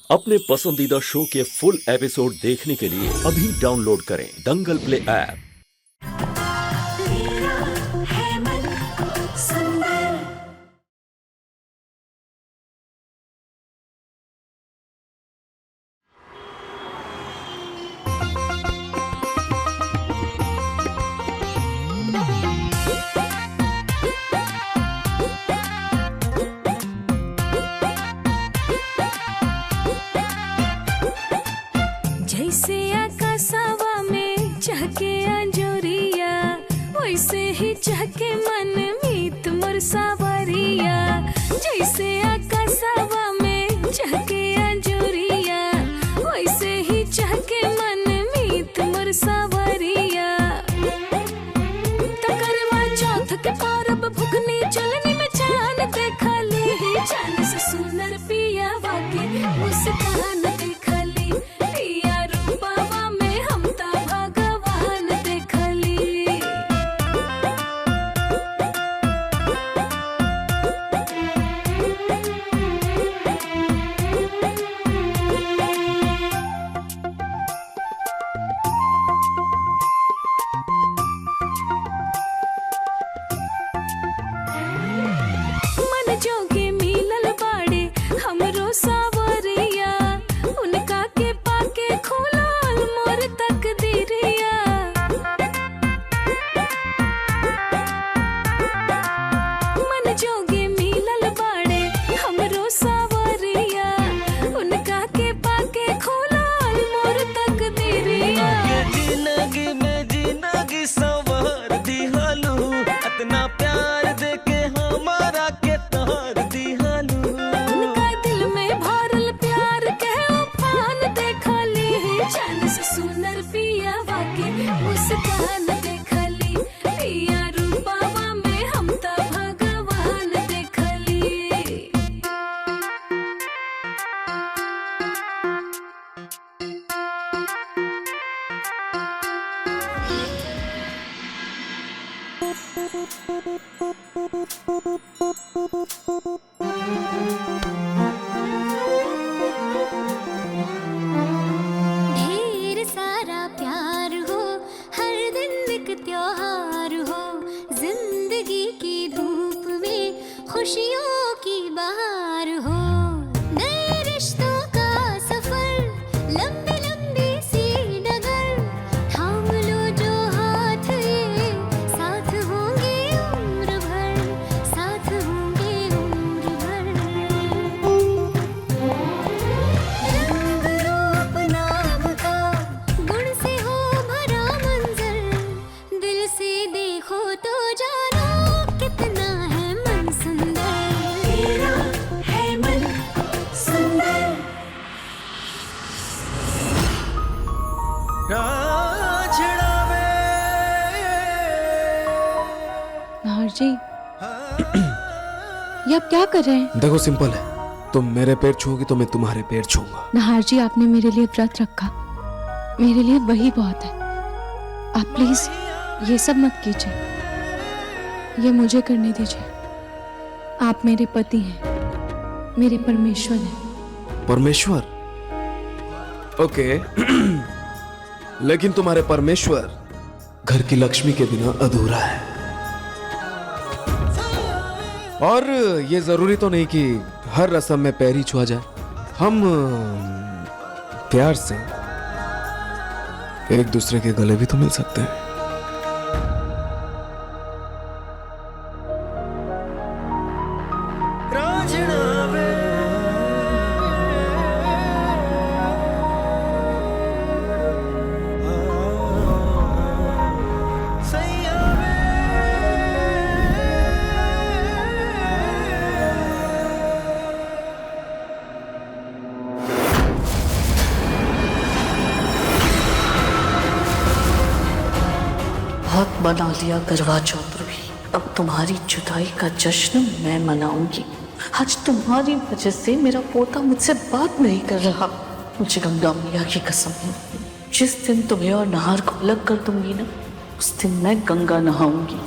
अपने पसंदीदा शो के फुल एपिसोड देखने के लिए अभी डाउनलोड करें दंगल प्ले ऐप। जैसे आकाशवा में चहके अंजोरिया, वैसे ही चहके मन मीत मोर सावरिया। जैसे आकाशवा में चहके अंजोरिया, वैसे ही चहके मन मीत मोर सावरिया। तकरवा चौथ के पारब भुखनी चलनी में चांद देखली, चांद से सुंदर पिया वाके मुस्कान देखली। जोगे मिलल बाड़े हमरो सावरिया, उनका के पाके खुलल मोर तकदीरिया। मन जोगे मिलल बाड़े हमरो सावरिया, उनका के पाके खुलल मोर तकदीरिया। जिंदगी में जिंदगी संवर दिहलू, इतना प्यार देके हमारा के तार दिहलू। उनका दिल में भरल प्यार के उफान देखली, चांद से सुंदर पिया वाके मुस्कान देखली। पिया रूपावा में हम त भगवान देखली। ढेर सारा प्यार हो, हर दिन एक त्योहार हो। जिंदगी की धूप में खुशियों की बहार हो। नए रिश्तों का सफर, लंबी लंबी सी डगर। थाम लो जो हाथ ये, साथ होंगे उम्र भर, साथ होंगे उम्र भर। रंग रूप नाम का गुण से हो भरा मंजर, दिल से देखो तो जानो कितना है मन सुंदर। तेरा है मन सुंदर। नाहर जी, ये आप क्या कर रहे हैं? देखो सिंपल है, तुम मेरे पैर छूओगी तो मैं तुम्हारे पैर छूऊंगा। नाहर जी, आपने मेरे लिए व्रत रखा, मेरे लिए वही बहुत है। आप प्लीज ये सब मत कीजिए, ये मुझे करने दीजिए। आप मेरे पति हैं, मेरे परमेश्वर हैं। परमेश्वर? ओके लेकिन तुम्हारे परमेश्वर घर की लक्ष्मी के बिना अधूरा है। और ये जरूरी तो नहीं कि हर रस्म में पैर ही छुआ जाए। हम प्यार से एक दूसरे के गले भी तो मिल सकते हैं। बहुत मना लिया करवा चौथ भी, अब तुम्हारी जुदाई का जश्न मैं मनाऊंगी। आज तुम्हारी वजह से मेरा पोता मुझसे बात नहीं कर रहा। मुझे गंगा मैया की कसम है, जिस दिन तुम्हें और नाहर को अलग कर दूंगी ना, उस दिन मैं गंगा नहाऊंगी।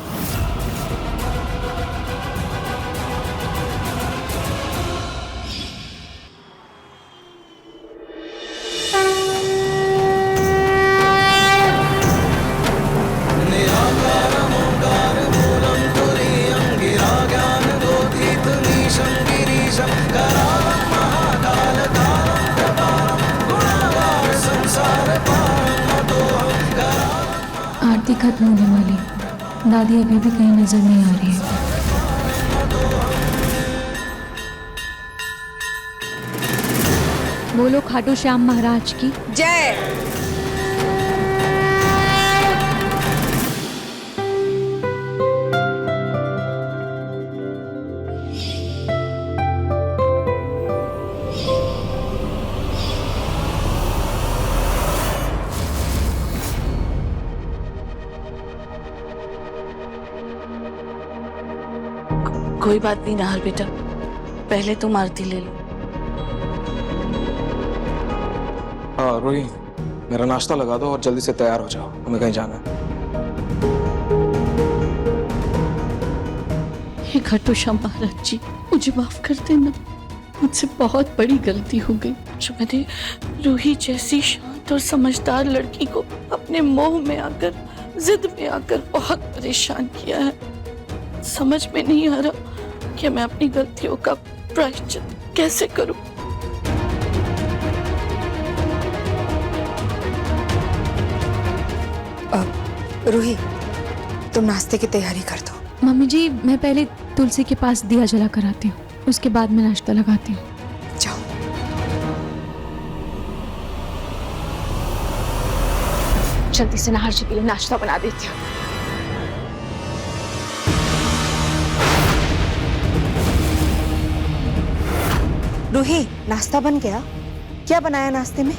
आरती खत्म होने वाली है। दादी अभी भी कहीं नजर नहीं आ रही है। बोलो खाटू श्याम महाराज की जय। कोई बात नहीं नाहर बेटा, पहले तुम आरती ले लो। हाँ रोही, मेरा नाश्ता लगा दो और जल्दी से तैयार हो जाओ, हमें कहीं जाना है। हे खाटू श्याम महाराज जी, मुझे माफ कर देना, मुझसे बहुत बड़ी गलती हो गई जो मैंने रूही जैसी शांत और समझदार लड़की को अपने मोह में आकर, जिद में आकर बहुत परेशान किया है। समझ में नहीं आ रहा कि मैं अपनी गलतियों का प्रायश्चित कैसे करूं। रूही, तुम नाश्ते की तैयारी कर दो। मम्मी जी, मैं पहले तुलसी के पास दिया जला कर आती हूँ, उसके बाद मैं नाश्ता लगाती हूँ। जाओ। जल्दी से नाहर जी के लिए नाश्ता बना देती हूँ। रूही, नाश्ता बन गया? क्या बनाया नाश्ते में?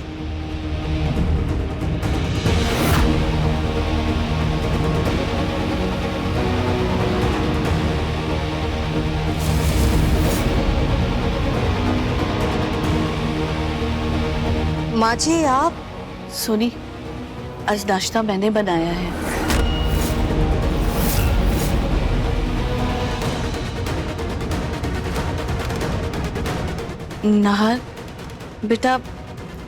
माँ जी आप? सोनी, आज नाश्ता मैंने बनाया है। नाहर बेटा,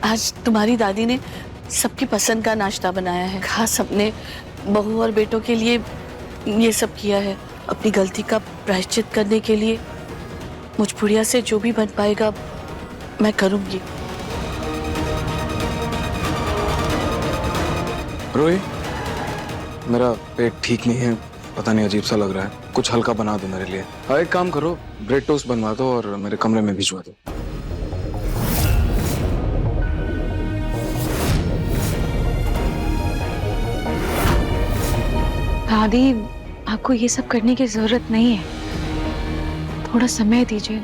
आज तुम्हारी दादी ने सबकी पसंद का नाश्ता बनाया है, खास अपने बहू और बेटों के लिए ये सब किया है। अपनी गलती का प्रायश्चित करने के लिए मुझ बुढ़िया से जो भी बन पाएगा मैं करूंगी। रोही, मेरा पेट ठीक नहीं है, पता नहीं अजीब सा लग रहा है, कुछ हल्का बना दो मेरे लिए। हाँ, एक काम करो, ब्रेड टोस्ट बनवा दो और मेरे कमरे में भिजवा दो। दादी, आपको ये सब करने की जरूरत नहीं है, थोड़ा समय दीजिए,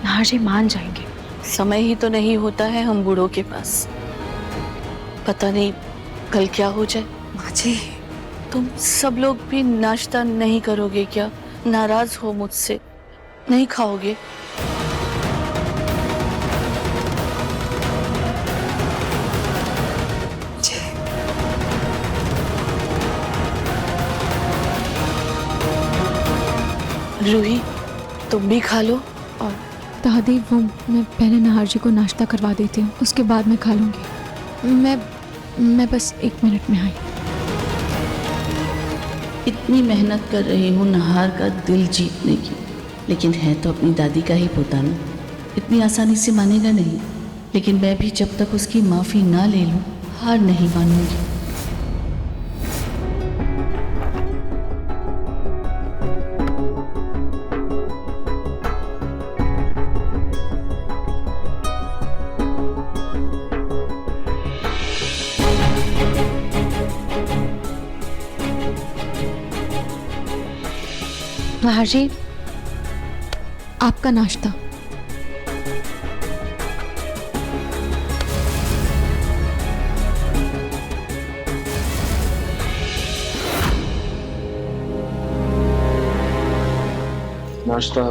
नाहर जी मान जाएंगे। समय ही तो नहीं होता है हम बूढ़ों के पास, पता नहीं कल क्या हो जाए। माँ जी, तुम सब लोग भी नाश्ता नहीं करोगे क्या? नाराज हो मुझसे? नहीं खाओगे? रूही, तुम भी खा लो। और दादी, वो मैं पहले नाहर जी को नाश्ता करवा देती हूँ, उसके बाद मैं खा लूँगी। मैं बस 1 मिनट में आई। इतनी मेहनत कर रही हूँ नाहर का दिल जीतने की, लेकिन है तो अपनी दादी का ही पोता ना, इतनी आसानी से मानेगा नहीं। लेकिन मैं भी जब तक उसकी माफ़ी ना ले लूँ हार नहीं मानूंगी। नाहर जी, आपका नाश्ता। नाश्ता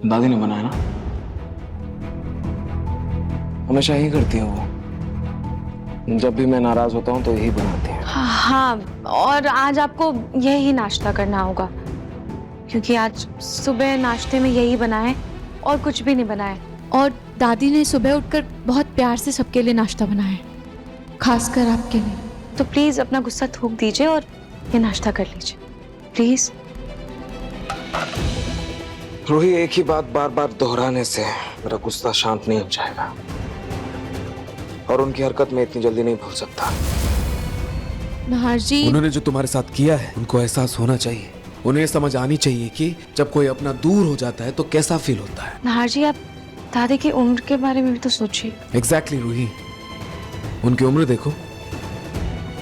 दादी ने बनाया ना? हमेशा यही करती है वो, जब भी मैं नाराज होता हूँ तो यही बनाती है। हाँ, और आज आपको यही नाश्ता करना होगा, क्योंकि आज सुबह नाश्ते में यही बना है और कुछ भी नहीं बनाया। और दादी ने सुबह उठकर बहुत प्यार से सबके लिए नाश्ता बनाया है, खासकर आपके लिए। तो प्लीज अपना गुस्सा थूक दीजिए और ये नाश्ता कर लीजिए, प्लीज। रोही, एक ही बात बार बार दोहराने से मेरा गुस्सा शांत नहीं हो जाएगा, और उनकी हरकत में इतनी जल्दी नहीं भूल सकता। नहार जी, उन्होंने जो तुम्हारे साथ किया है उनको एहसास होना चाहिए, उन्हें समझ आनी चाहिए कि जब कोई अपना दूर हो जाता है तो कैसा फील होता है। नहार जी, आप दादी की उम्र के बारे में भी तो सोचिए। एग्जैक्टली रूही, उनकी उम्र देखो,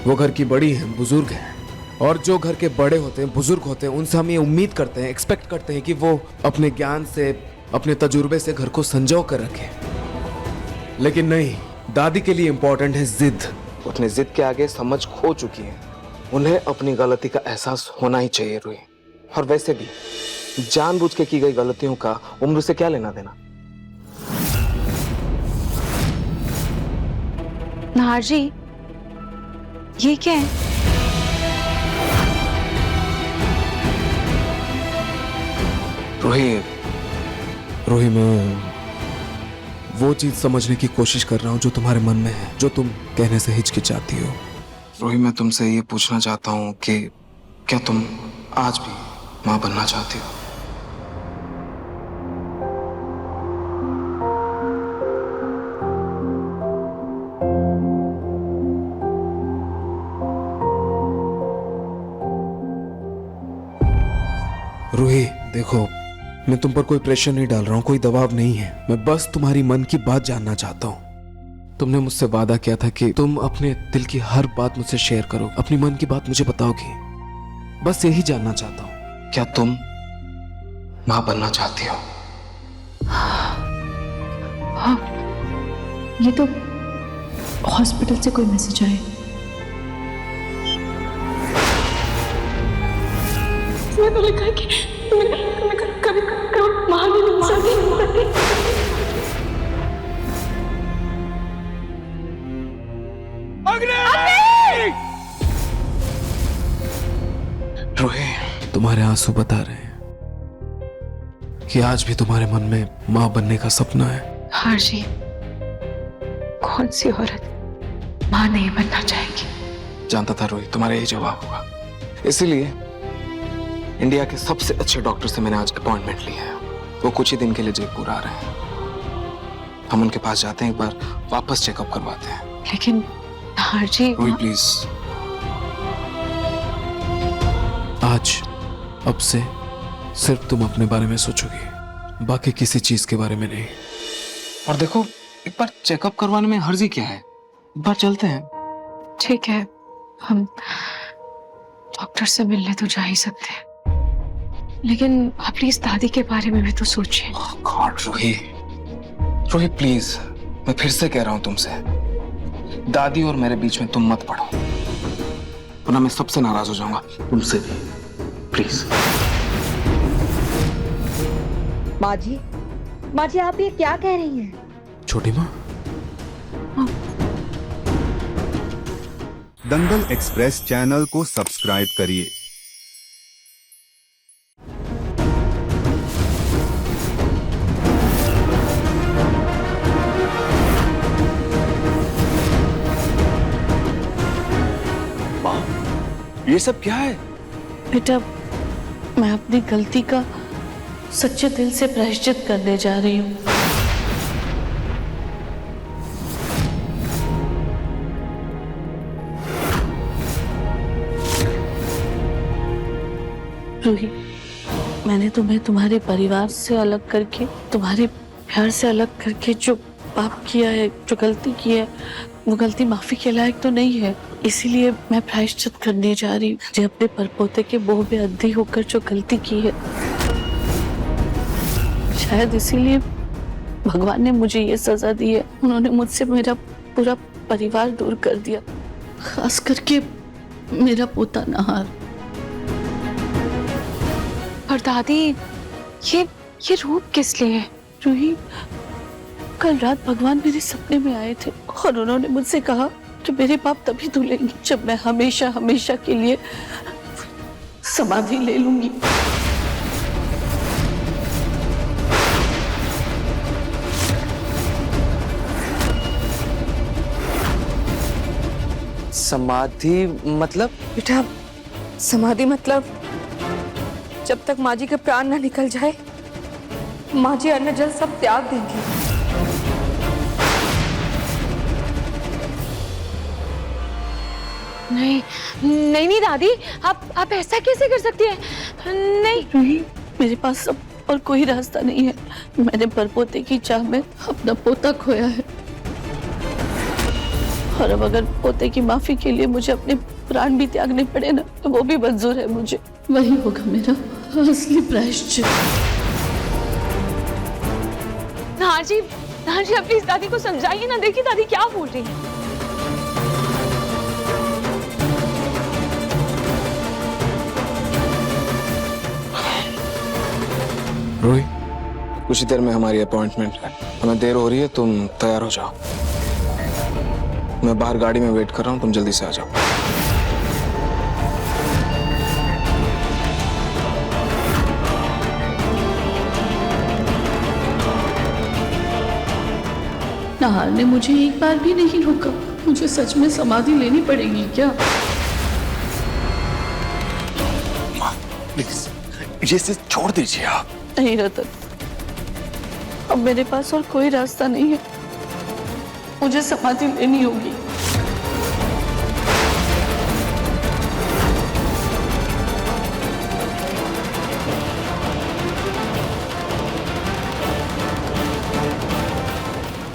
वो घर की बड़ी है, बुजुर्ग है, और जो घर के बड़े होते हैं, बुजुर्ग होते हैं, उनसे हम ये उम्मीद करते हैं, एक्सपेक्ट करते हैं कि वो अपने ज्ञान से, अपने तजुर्बे से घर को संजो कर रखें। लेकिन नहीं, दादी के लिए इंपॉर्टेंट है जिद। अपने जिद के आगे समझ खो चुकी है, उन्हें अपनी गलती का एहसास होना ही चाहिए रूही। और वैसे भी जानबूझ के की गई गलतियों का उम्र से क्या लेना देना। नहार जी, ये क्या है? रूही, मैं वो चीज समझने की कोशिश कर रहा हूँ जो तुम्हारे मन में है, जो तुम कहने से हिचकिचाती हो। रूही, मैं तुमसे ये पूछना चाहता हूँ कि क्या तुम आज भी माँ बनना चाहती हो? रूही देखो, मैं तुम पर कोई प्रेशर नहीं डाल रहा हूँ, कोई दबाव नहीं है, मैं बस तुम्हारी मन की बात जानना चाहता हूँ। तुमने मुझसे वादा किया था कि तुम अपने दिल की हर बात मुझसे शेयर करो, अपनी मन की बात मुझे बताओगी। बस यही जानना चाहता हूँ, क्या तुम माँ बनना चाहती हो? हाँ, ये तो हॉस्पिटल से कोई मैसेज आया। इसमें तो लिखा है कि कभी माँ भी बन सकती। रोहे, तुम्हारे आंसू बता रहे हैं कि आज भी तुम्हारे मन में माँ बनने का सपना है। हाँ जी, कौन सी औरत माँ नहीं बनना चाहेगी? जानता था रोहित तुम्हारा यही जवाब होगा, इसीलिए इंडिया के सबसे अच्छे डॉक्टर से मैंने आज अपॉइंटमेंट लिया है। वो कुछ ही दिन के लिए जयपुर आ रहे हैं, हम उनके पास जाते हैं, एक बार वापस चेकअप करवाते हैं। लेकिन हाँ जी, रोहित प्लीज, आज अब से सिर्फ तुम अपने बारे में सोचोगी, बाकी किसी चीज के बारे में नहीं। और देखो, एक बार चेकअप करवाने में हर्जी क्या है, एक बार चलते हैं। ठीक है, हम डॉक्टर से मिलने तो जा ही सकते हैं, लेकिन आप प्लीज दादी के बारे में भी तो सोचिए। गॉड रोहित प्लीज, मैं फिर से कह रहा हूं तुमसे, दादी और मेरे बीच में तुम मत पड़ो, वरना मैं सबसे नाराज हो जाऊंगा, तुमसे भी। प्लीज। माँ जी आप ये क्या कह रही हैं? छोटी माँ, दंगल एक्सप्रेस चैनल को सब्सक्राइब करिए। माँ, ये सब क्या है? बेटा, मैं अपनी गलती का सच्चे दिल से प्रायश्चित करने जा रही हूँ। रूही, मैंने तुम्हें तुम्हारे परिवार से अलग करके, तुम्हारे प्यार से अलग करके जो पाप किया है, जो गलती की है, वो गलती माफी के लायक तो नहीं है। इसीलिए मैं प्रायश्चित करने जा रही हूँ, जो अपने परपोते के मोह में अंधी होकर जो गलती की है। शायद इसीलिए भगवान ने मुझे ये सजा दी है। उन्होंने मुझसे मेरा पूरा परिवार दूर कर दिया, खास करके मेरा पोता नहार। और दादी, ये रूप किस लिए है? रूही, कल रात भगवान मेरे सपने में आए थे और उन्होंने मुझसे कहा कि मेरे पाप तभी धुलेंगे जब मैं हमेशा हमेशा के लिए समाधि ले लूंगी। समाधि मतलब? बेटा, समाधि मतलब जब तक माँ जी के प्राण न निकल जाए, माँ जी अन्न जल सब त्याग देंगी। नहीं नहीं नहीं दादी, आप ऐसा कैसे कर सकती हैं? नहीं रूही, मेरे पास अब और कोई रास्ता नहीं है। मैंने परपोते की चाह में अपना पोता खोया है, और अब अगर पोते की माफी के लिए मुझे अपने प्राण भी त्यागने पड़े ना, तो वो भी मंजूर है मुझे। वही होगा मेरा असली प्रायश्चित। हाँ जी आप प्लीज दादी को समझाइए ना, देखिए दादी क्या बोल रही है। रूही, कुछ ही देर में हमारी अपॉइंटमेंट है, हमें देर हो रही है, तुम तैयार हो जाओ। मैं बाहर गाड़ी में वेट कर रहा हूँ, तुम जल्दी से आ जाओ। नाहर ने मुझे एक बार भी नहीं रोका। मुझे सच में समाधि लेनी पड़ेगी क्या? प्लीज ये सिर्फ छोड़ दीजिए आप। नहीं रतन, अब मेरे पास और कोई रास्ता नहीं है। मुझे समाधि लेनी होगी।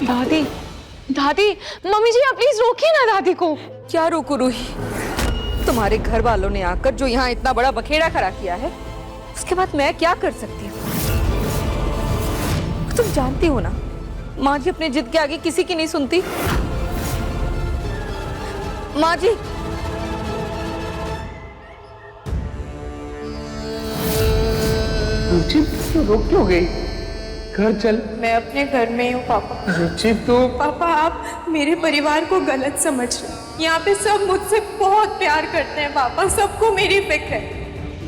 दादी दादी, मम्मी जी आप प्लीज रोकिए ना दादी को। क्या रोकू रूही? तुम्हारे घर वालों ने आकर जो यहाँ इतना बड़ा बखेड़ा खड़ा किया है, उसके बाद मैं क्या कर सकती हूँ? तुम जानती हो ना, माँ जी अपनी जिद के आगे किसी की नहीं सुनती। माँ जी, रुचि तो रोक क्यों गई? घर चल। मैं अपने घर में ही हूँ पापा। रुचि तो पापा आप मेरे परिवार को गलत समझ रहे हैं। यहाँ पे सब मुझसे बहुत प्यार करते हैं पापा, सबको मेरी फिक्र है।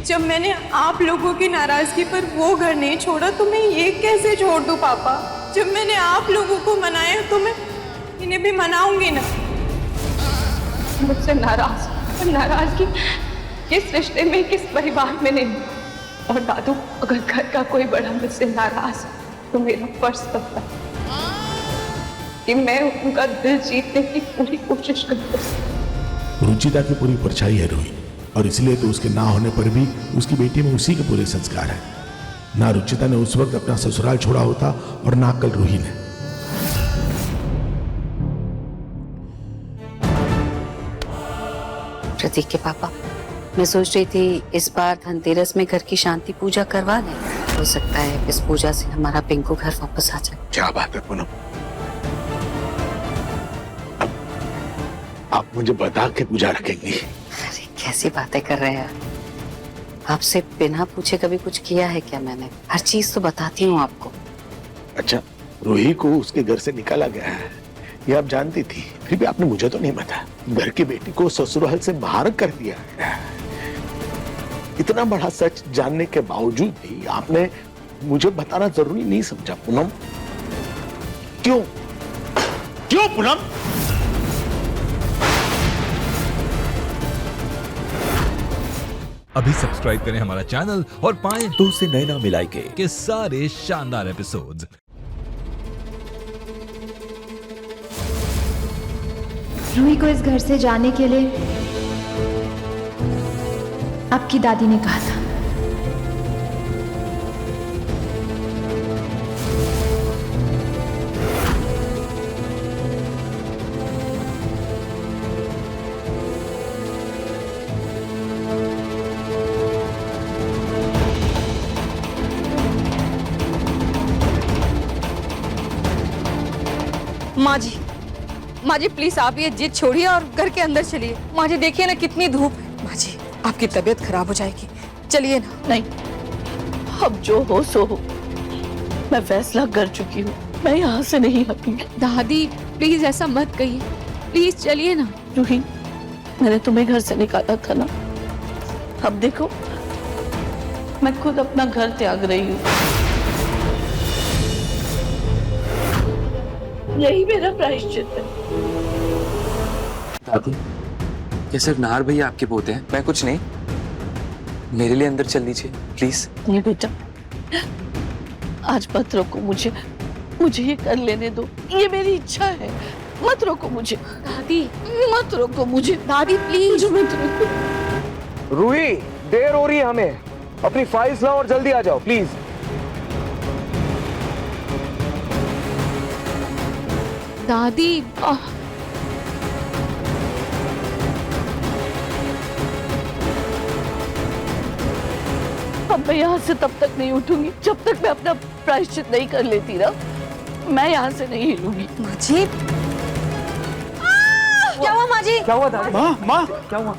जब मैंने आप लोगों की नाराजगी पर वो घर नहीं छोड़ा, तो मैं ये कैसे छोड़ दूँ पापा? जब मैंने आप लोगों को मनाया तो मैं इन्हें भी मनाऊंगी ना। मुझसे नाराजगी किस रिश्ते में, किस परिवार में नहीं। और दादू, अगर घर का कोई बड़ा मुझसे नाराज तो मेरा फर्ज बनता है कि मैं उनका दिल जीतने की पूरी कोशिश करूँ। रुचिता की पूरी परछाई है रूही, और इसलिए तो उसके ना होने पर भी उसकी बेटी में उसी के पूरे संस्कार है। ना रुचिता ने उस वक्त अपना ससुराल छोड़ा होता, और ना कल रूही ने। प्रतीक के पापा, मैं सोच रही थी इस बार धनतेरस में घर की शांति पूजा करवा दें। हो सकता है इस पूजा से हमारा पिंकू घर वापस आ जाए। क्या बात है पूनम, आप मुझे बता के पूजा रखेंगी? अरे कैसी बातें कर रहे हैं आपसे बिना पूछे कभी कुछ किया है क्या मैंने? हर चीज तो बताती हूँ आपको। अच्छा, रूही को उसके घर से निकाला गया है, ये आप जानती थी, फिर भी आपने मुझे तो नहीं बताया। घर की बेटी को ससुराल से बाहर कर दिया है। इतना बड़ा सच जानने के बावजूद भी आपने मुझे बताना जरूरी नहीं समझा पूनम। क्यों क्यों पूनम? अभी सब्सक्राइब करें हमारा चैनल और पाएं दूध से नैना मिलाई के सारे शानदार एपिसोड्स। रूही को इस घर से जाने के लिए आपकी दादी ने कहा था। माँ जी प्लीज आप ये जिद छोड़िए और घर के अंदर चलिए। माँ जी देखिए ना कितनी धूप है। माँ जी आपकी तबीयत खराब हो जाएगी, चलिए ना। नहीं, अब जो हो सो हो। मैं फैसला कर चुकी हूँ, मैं यहाँ से नहीं हटूंगी। दादी प्लीज ऐसा मत कहिए, प्लीज चलिए ना। रूही, मैंने तुम्हें घर से निकाला था ना, अब देखो मैं खुद अपना घर त्याग रही हूँ। यही मेरा प्रायश्चित है। दादी, ये सिर्फ नाहर भैया आपके पोते हैं, मैं कुछ नहीं। मेरे लिए अंदर चल लीजिए प्लीज। नहीं बेटा, आज मत रोको मुझे ये कर लेने दो, ये मेरी इच्छा है। मत रोको मुझे दादी, मत रोको मुझे दादी प्लीज। मुझे मत रोको। रूही, देर हो रही है हमें, अपनी फाइल्स लाओ और जल्दी आ जाओ प्लीज। दादी अब मैं यहाँ से तब तक नहीं उठूंगी जब तक मैं अपना प्रायश्चित नहीं कर लेती ना। मैं यहाँ से नहीं हिलूंगी। माँ जी, क्या हुआ माँ जी? क्या हुआ दादी? माँ माँ क्या हुआ?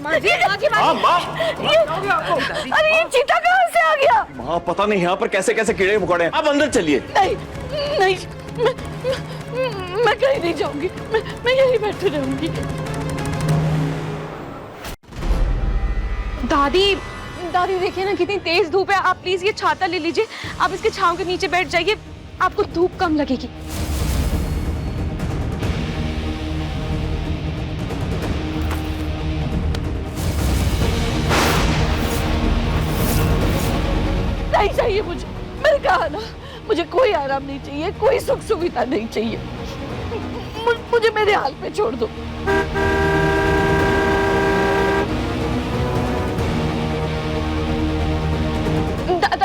माँ जी, माँ जी, माँ जी। अरे ये चीता कहाँ से आ गया? माँ पता नहीं यहाँ पर कैसे कैसे कीड़े मकोड़े हैं। आप अंदर चलिए। नहीं नहीं, मैं कहीं नहीं जाऊंगी। मैं यहीं बैठी रहूंगी। दादी, दादी देखिए ना कितनी तेज धूप है। आप प्लीज ये छाता ले लीजिए, आप इसके छांव के नीचे बैठ जाइए, आपको धूप कम लगेगी। नहीं चाहिए मुझे, मैंने कहा ना, मुझे कोई आराम नहीं चाहिए, कोई सुख सुविधा नहीं चाहिए। मुझे मेरे हाल पे छोड़ दो।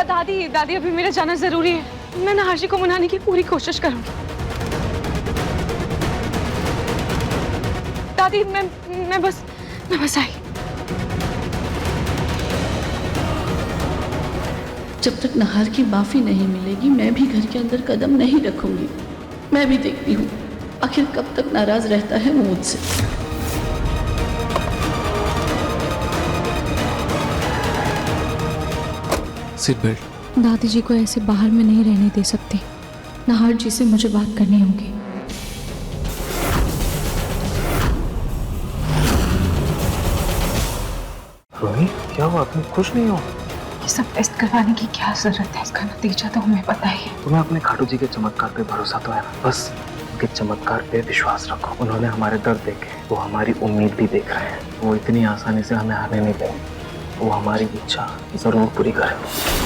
दादी, दादी अभी मेरा जाना जरूरी है। मैं नहाशी को मनाने की पूरी कोशिश करूंगी। दादी मैं बस आई। जब तक नहार की माफी नहीं मिलेगी मैं भी घर के अंदर कदम नहीं रखूंगी। मैं भी देखती हूँ आखिर कब तक नाराज रहता है वो मुझसे। Seat belt. दादी जी को ऐसे बाहर में नहीं रहने दे सकती। नाहर जी से मुझे बात करनी होगी। रोहिणी, क्या हुआ? तुम खुश नहीं हो? ये सब टेस्ट करवाने की क्या जरूरत है? इसका नतीजा तो हमें पता ही है। तुम्हें अपने खाटू जी के चमत्कार पे भरोसा तो है ना? बस उनके चमत्कार पे विश्वास रखो। उन्होंने हमारे दर्द देखे, वो हमारी उम्मीद भी देख रहे हैं। वो इतनी आसानी से हमें हारने नहीं देंगे। वो हमारी इच्छा जरूर पूरी करेंगे।